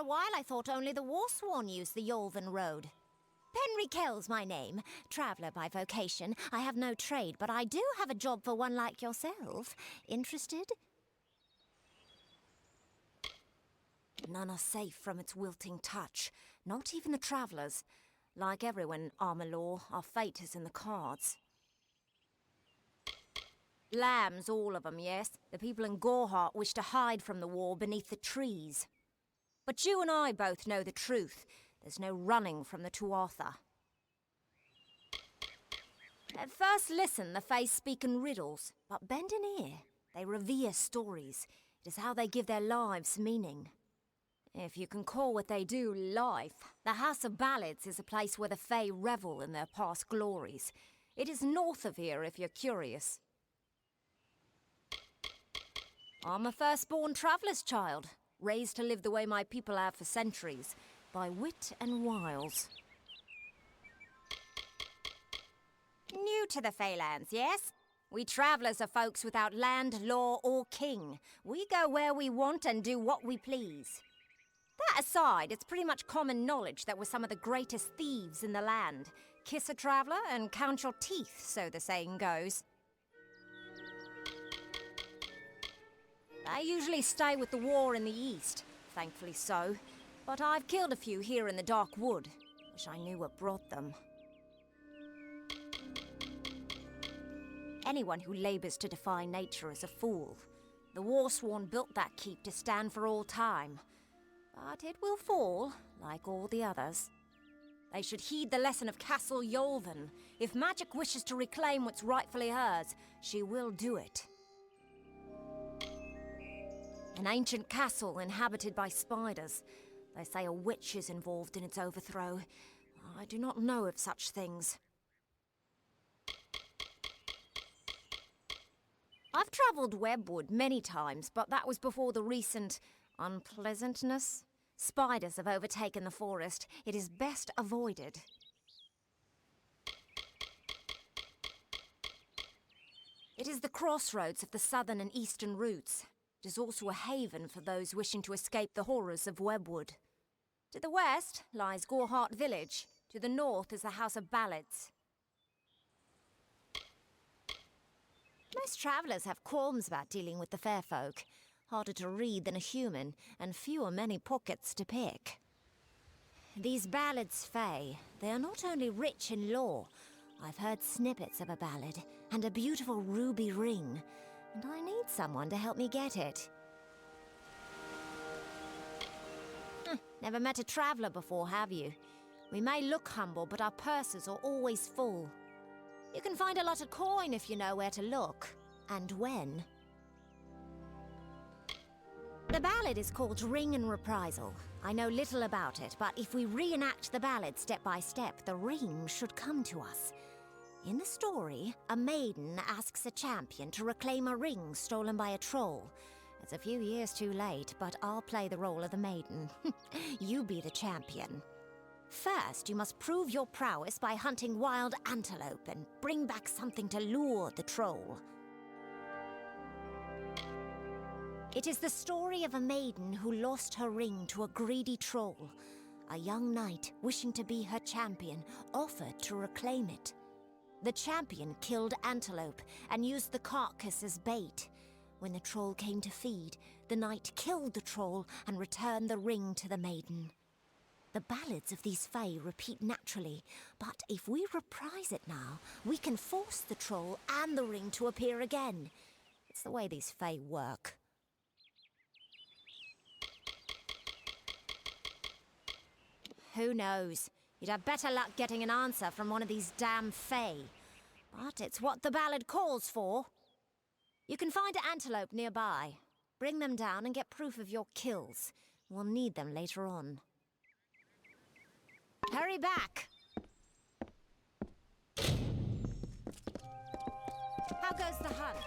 a while I thought only the Warsworn used the Yolven Road. Penry Kell's my name, traveller by vocation. I have no trade, but I do have a job for one like yourself. Interested? None are safe from its wilting touch, not even the travellers. Like everyone, Amalur, our fate is in the cards. Lambs, all of them, yes. The people in Gorhart wish to hide from the war beneath the trees. But you and I both know the truth. There's no running from the Tuatha. At first listen, the Fae speak in riddles, but bend an ear. They revere stories. It is how they give their lives meaning. If you can call what they do life, the House of Ballads is a place where the Fae revel in their past glories. It is north of here if you're curious. I'm a firstborn traveller's child, raised to live the way my people have for centuries, by wit and wiles. New to the Feylands, yes? We travellers are folks without land, law, or king. We go where we want and do what we please. That aside, it's pretty much common knowledge that we're some of the greatest thieves in the land. Kiss a traveller and count your teeth, so the saying goes. I usually stay with the war in the east, thankfully so. But I've killed a few here in the Dark Wood. Wish I knew what brought them. Anyone who labours to defy nature is a fool. The Warsworn built that keep to stand for all time. But it will fall, like all the others. They should heed the lesson of Castle Yolven. If magic wishes to reclaim what's rightfully hers, she will do it. An ancient castle inhabited by spiders. They say a witch is involved in its overthrow. I do not know of such things. I've travelled Webwood many times, but that was before the recent unpleasantness. Spiders have overtaken the forest. It is best avoided. It is the crossroads of the southern and eastern routes. It is also a haven for those wishing to escape the horrors of Webwood. To the west lies Gorhart village. To the north is the House of Ballads. Most travellers have qualms about dealing with the fair folk. Harder to read than a human, and fewer many pockets to pick. These ballads, Fae, they are not only rich in lore. I've heard snippets of a ballad, and a beautiful ruby ring, and I need someone to help me get it. Never met a traveller before, have you? We may look humble, but our purses are always full. You can find a lot of coin if you know where to look, and when. The ballad is called Ring and Reprisal. I know little about it, but if we reenact the ballad step by step, the ring should come to us. In the story, a maiden asks a champion to reclaim a ring stolen by a troll. It's a few years too late, but I'll play the role of the maiden. You be the champion. First, you must prove your prowess by hunting wild antelope and bring back something to lure the troll. It is the story of a maiden who lost her ring to a greedy troll. A young knight, wishing to be her champion, offered to reclaim it. The champion killed antelope and used the carcass as bait. When the troll came to feed, the knight killed the troll and returned the ring to the maiden. The ballads of these Fae repeat naturally, but if we reprise it now, we can force the troll and the ring to appear again. It's the way these Fae work. Who knows? You'd have better luck getting an answer from one of these damn Fae. But it's what the ballad calls for. You can find antelope nearby. Bring them down and get proof of your kills. We'll need them later on. Hurry back! How goes the hunt?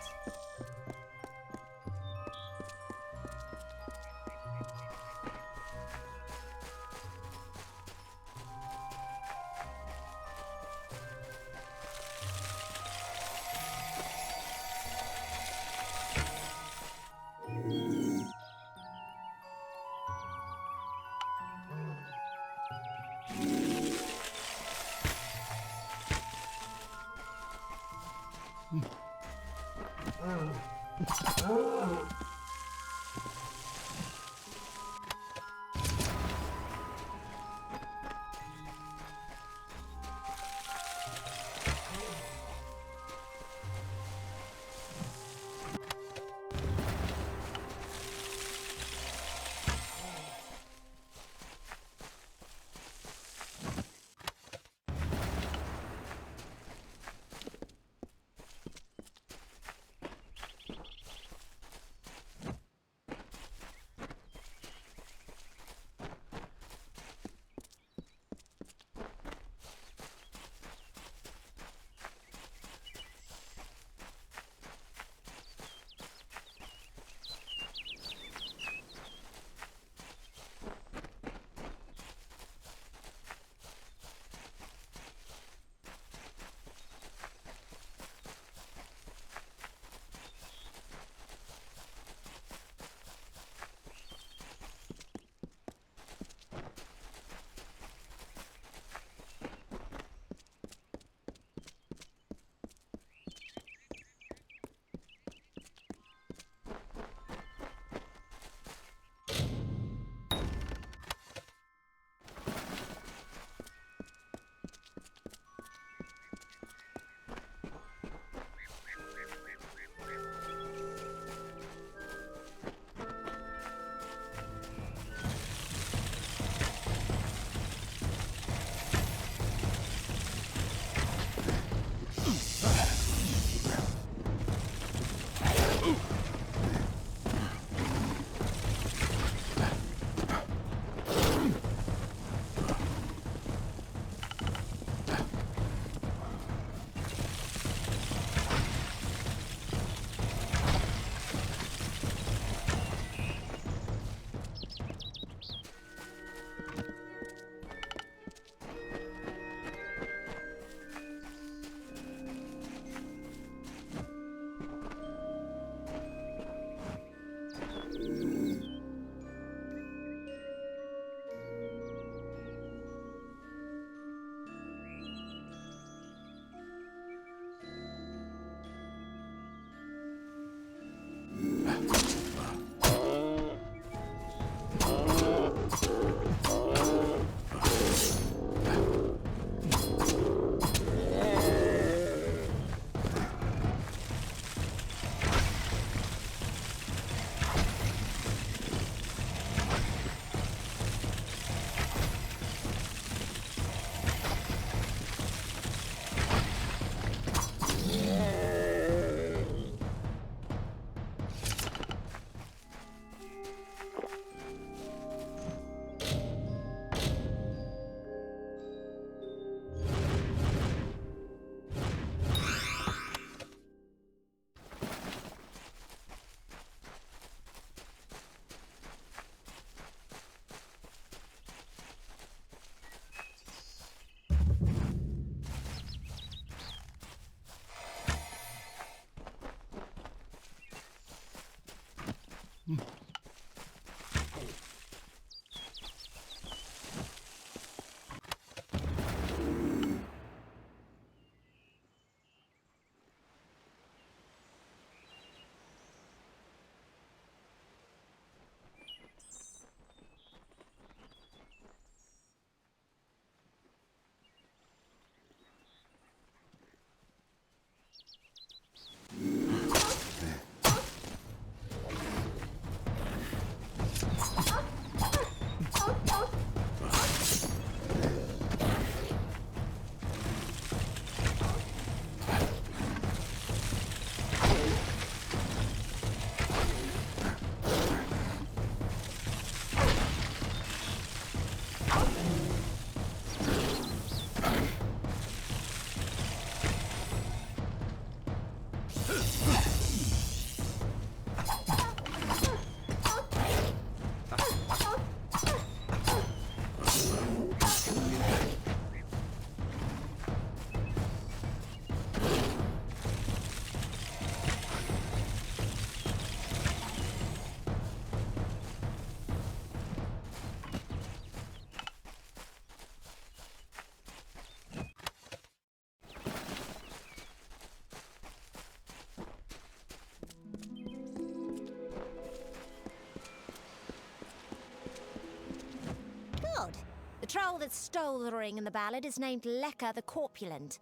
troll that stole the ring in the ballad is named Lekka the Corpulent.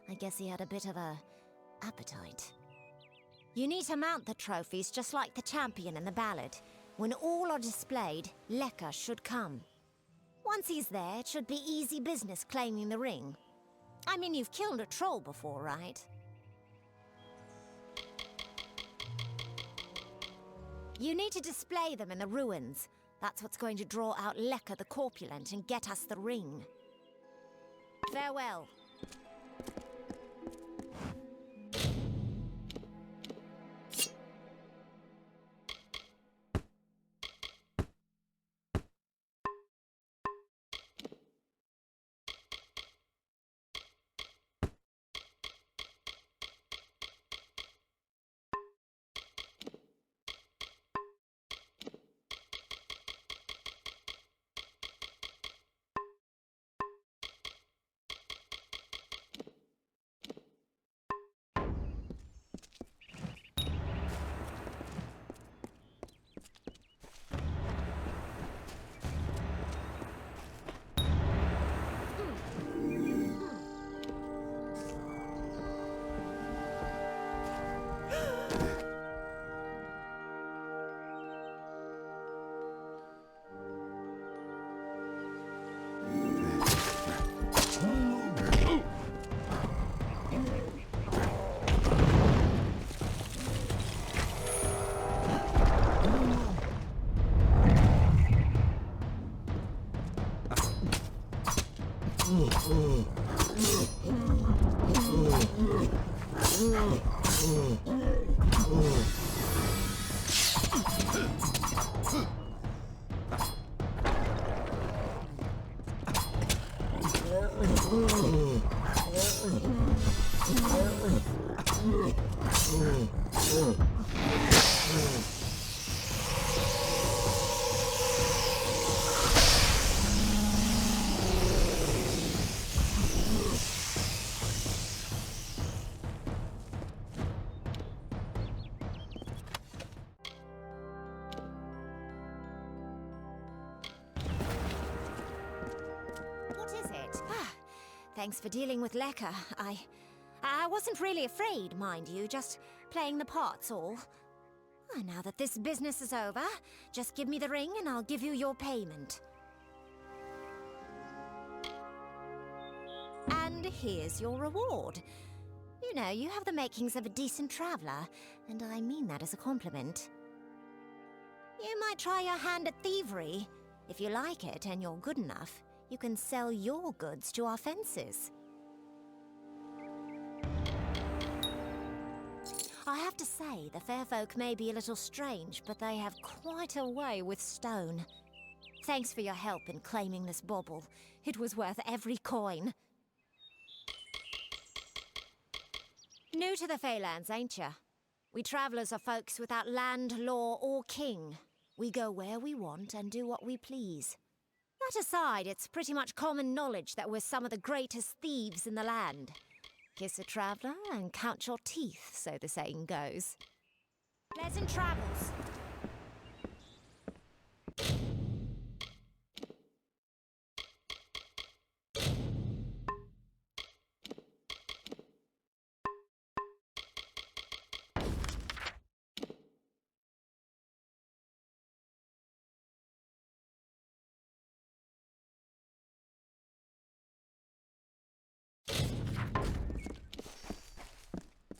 I guess he had a bit of a appetite. You need to mount the trophies just like the champion in the ballad. When all are displayed, Lekka should come. Once he's there, it should be easy business claiming the ring. I mean, you've killed a troll before, right? You need to display them in the ruins. That's what's going to draw out Lekka the Corpulent and get us the ring. Farewell. Thanks for dealing with Lekka. I wasn't really afraid, mind you, just playing the part's all. Now that this business is over, just give me the ring and I'll give you your payment. And here's your reward. You know, you have the makings of a decent traveler, and I mean that as a compliment. You might try your hand at thievery. If you like it and you're good enough, you can sell your goods to our fences. I have to say, the fair folk may be a little strange, but they have quite a way with stone. Thanks for your help in claiming this bauble. It was worth every coin. New to the Feylands, ain't ya? We travelers are folks without land, law, or king. We go where we want and do what we please. That aside, it's pretty much common knowledge that we're some of the greatest thieves in the land. Kiss a traveler and count your teeth, so the saying goes. Pleasant travels.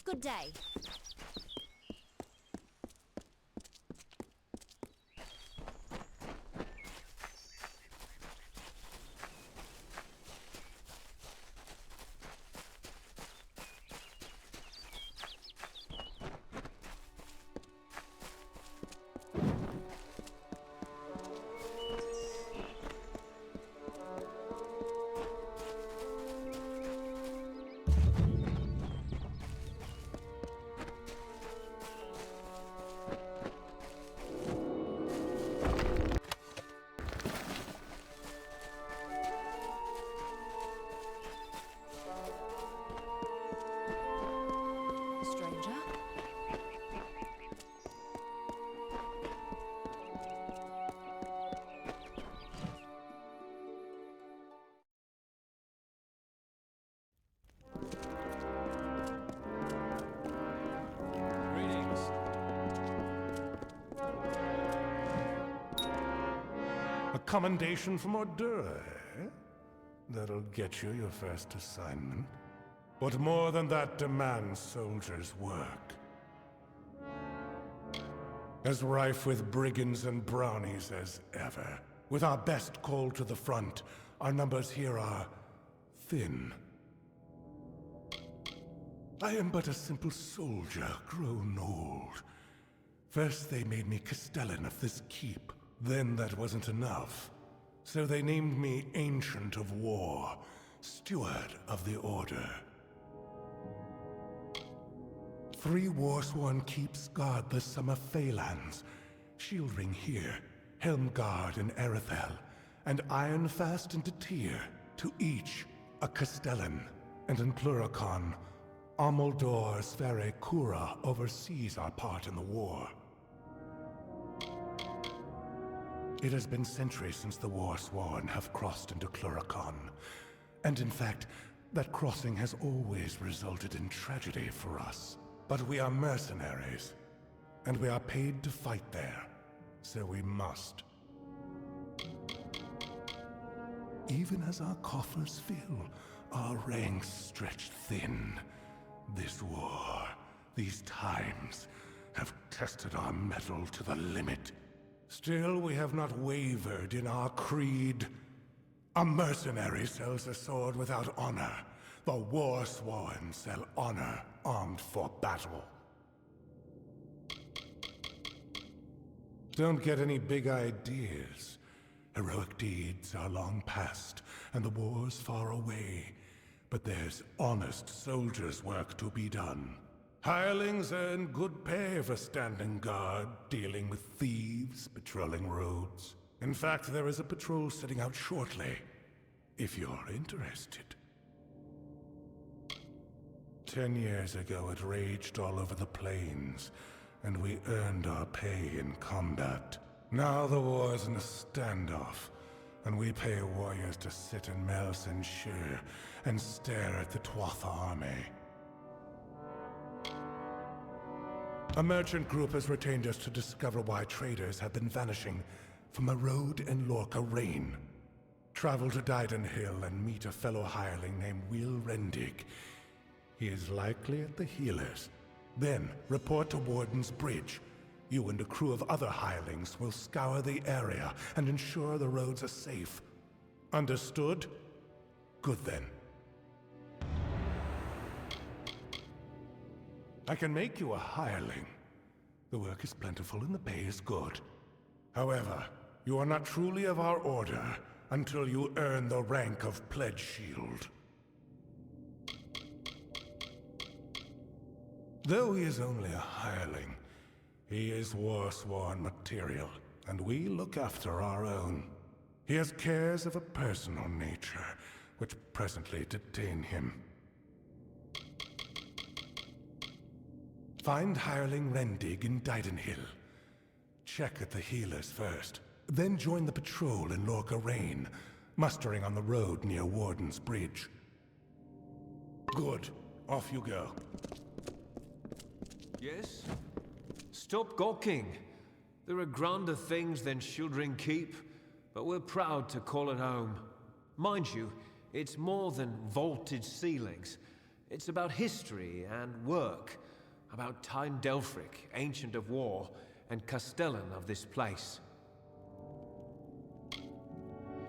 Good day. A commendation from Ordura, eh? That'll get you your first assignment. What more than that demands soldiers' work? As rife with brigands and brownies as ever. With our best call to the front, our numbers here are thin. I am but a simple soldier, grown old. First they made me Castellan of this keep. Then that wasn't enough. So they named me Ancient of War, Steward of the Order. 3 war-sworn keeps guard the Summer Phalanx. Shieldring here, Helmguard in Erethel, and Ironfast in Detir, to each a Castellan. And in Pluricon, Amalur Sfere Cura oversees our part in the war. It has been centuries since the War-Sworn have crossed into Pluricon. And in fact, that crossing has always resulted in tragedy for us. But we are mercenaries, and we are paid to fight there, so we must. Even as our coffers fill, our ranks stretch thin. This war, these times, have tested our mettle to the limit. Still, we have not wavered in our creed. A mercenary sells a sword without honor. The war-sworn sell honor armed for battle. Don't get any big ideas. Heroic deeds are long past, and the war's far away. But there's honest soldiers' work to be done. Hirelings earn good pay for standing guard, dealing with thieves, patrolling roads. In fact, there is a patrol setting out shortly, if you're interested. 10 years ago, it raged all over the plains, and we earned our pay in combat. Now the war's in a standoff, and we pay warriors to sit in Melsenshire and stare at the Tuatha army. A merchant group has retained us to discover why traders have been vanishing from Erode and Lorca Rain. Travel to Didenhill and meet a fellow hireling named Will Rendig. He is likely at the healers. Then, report to Warden's Bridge. You and a crew of other hirelings will scour the area and ensure the roads are safe. Understood? Good then. I can make you a hireling. The work is plentiful and the pay is good. However, you are not truly of our order until you earn the rank of Pledge Shield. Though he is only a hireling, he is war-sworn material, and we look after our own. He has cares of a personal nature, which presently detain him. Find hireling Rendig in Didenhill. Check at the healers first, then join the patrol in Lorca Rain, mustering on the road near Warden's Bridge. Good. Off you go. Yes? Stop gawking. There are grander things than Shieldring Keep, but we're proud to call it home. Mind you, it's more than vaulted ceilings. It's about history and work, about Tyne Delphric, Ancient of War, and Castellan of this place.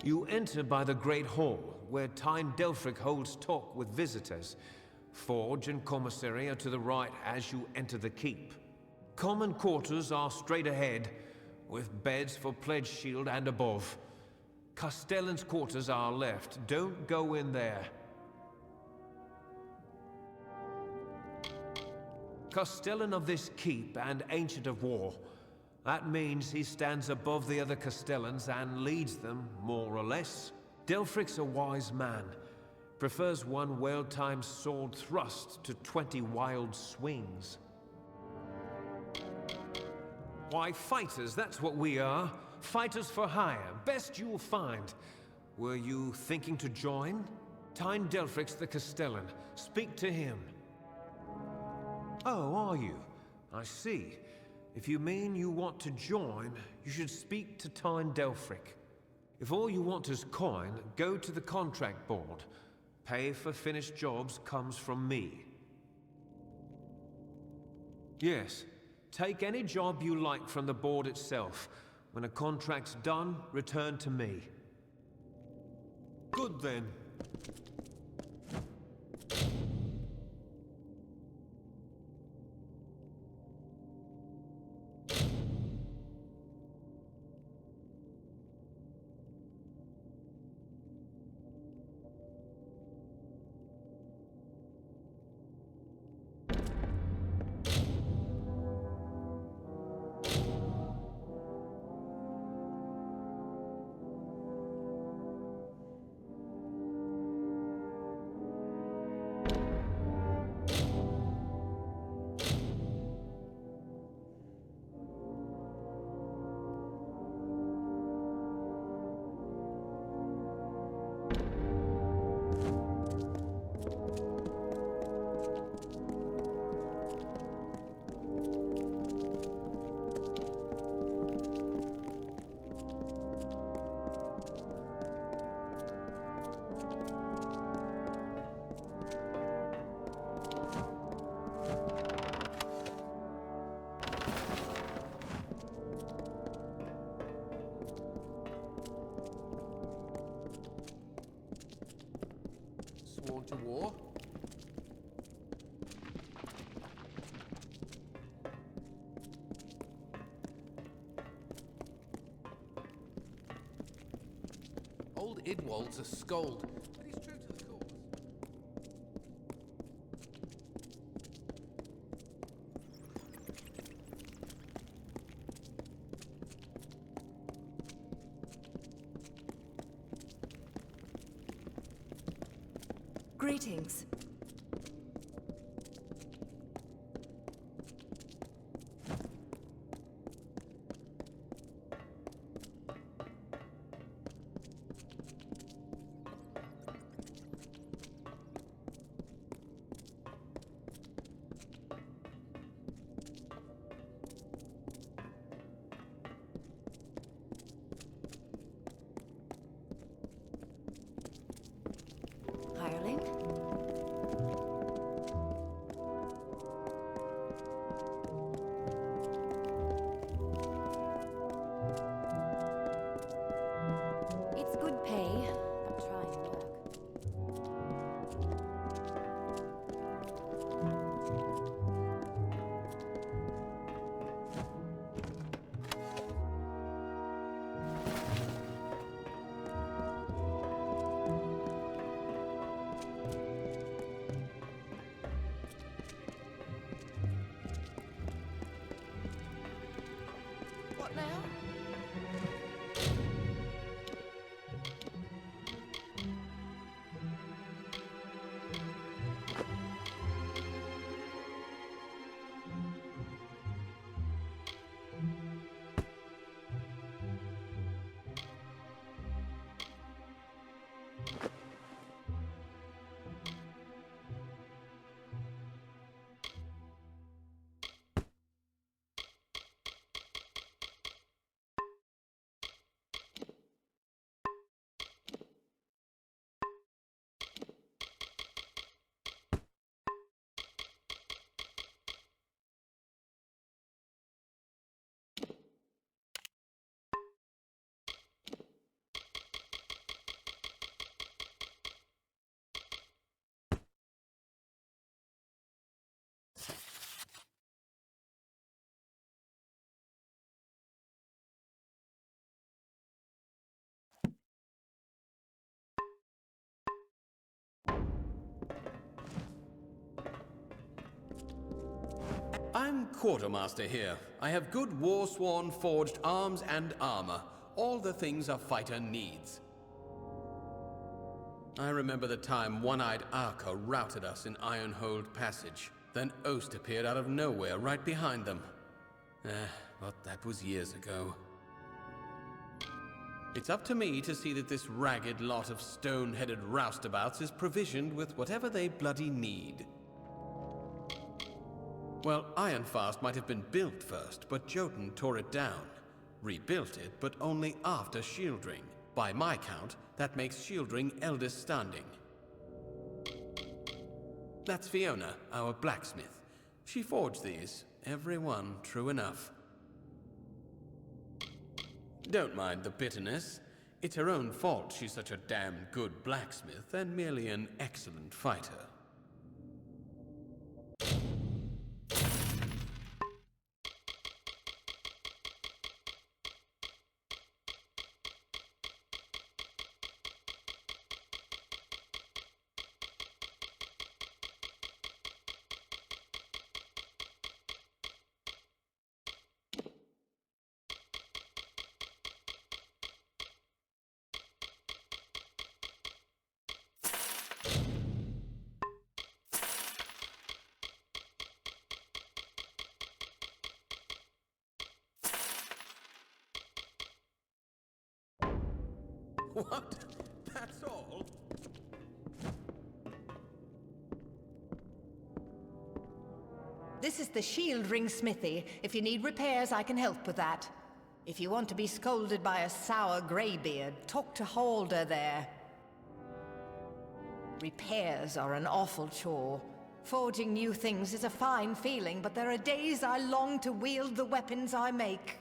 You enter by the Great Hall, where Tyne Delphric holds talk with visitors. Forge and commissary are to the right as you enter the keep. Common quarters are straight ahead, with beds for Pledge Shield and above. Castellan's quarters are left. Don't go in there. Castellan of this keep and Ancient of War. That means he stands above the other Castellans and leads them, more or less. Delphric's a wise man. Prefers one well-timed sword thrust to 20 wild swings. Why, fighters, that's what we are. Fighters for hire, best you'll find. Were you thinking to join? Tyne Delphric's the Castellan. Speak to him. Oh, are you? I see. If you mean you want to join, you should speak to Tyne Delphric. If all you want is coin, go to the contract board. Pay for finished jobs comes from me. Yes, take any job you like from the board itself. When a contract's done, return to me. Good then. Sworn to war? Old Idwald's a scold, but he's true to the cause. Greetings. Hireling? It's good pay, but trying work. What now? I'm quartermaster here. I have good war-sworn forged arms and armor. All the things a fighter needs. I remember the time one-eyed Arca routed us in Ironhold Passage. Then Ost appeared out of nowhere right behind them. But that was years ago. It's up to me to see that this ragged lot of stone-headed roustabouts is provisioned with whatever they bloody need. Well, Ironfast might have been built first, but Jotun tore it down. Rebuilt it, but only after Shieldring. By my count, that makes Shieldring eldest standing. That's Fiona, our blacksmith. She forged these, every one true enough. Don't mind the bitterness. It's her own fault she's such a damn good blacksmith and merely an excellent fighter. What? That's all? This is the Shield Ring Smithy. If you need repairs, I can help with that. If you want to be scolded by a sour greybeard, talk to Halder there. Repairs are an awful chore. Forging new things is a fine feeling, but there are days I long to wield the weapons I make.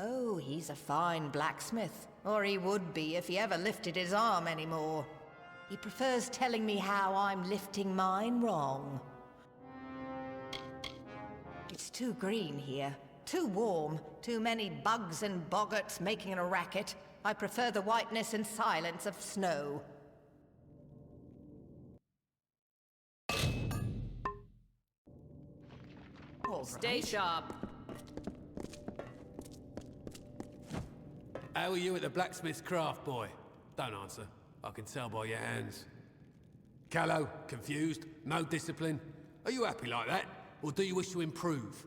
Oh, he's a fine blacksmith. Or he would be if he ever lifted his arm anymore. He prefers telling me how I'm lifting mine wrong. It's too green here. Too warm. Too many bugs and boggarts making a racket. I prefer the whiteness and silence of snow. Stay sharp. How are you at the blacksmith's craft, boy? Don't answer. I can tell by your hands. Callow, confused, no discipline. Are you happy like that? Or do you wish to improve?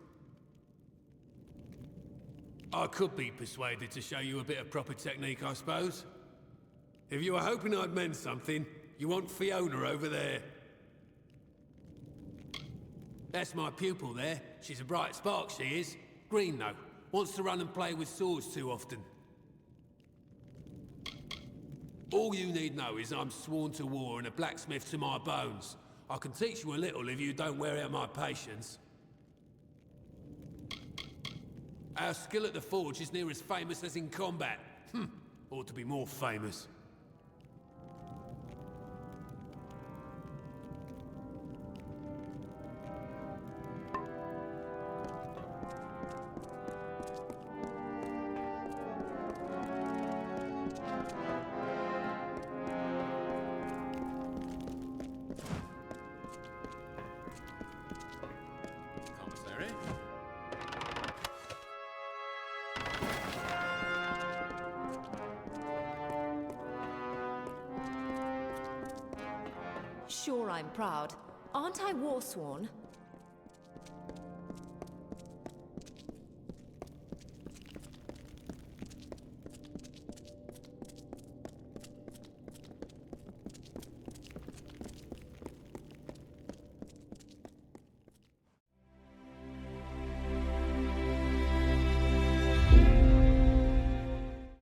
I could be persuaded to show you a bit of proper technique, I suppose. If you were hoping I'd mend something, you want Fiona over there. That's my pupil there. She's a bright spark, she is. Green, though. Wants to run and play with swords too often. All you need know is I'm sworn to war and a blacksmith to my bones. I can teach you a little if you don't wear out my patience. Our skill at the forge is near as famous as in combat. Ought to be more famous. Sure, I'm proud. Aren't I warsworn?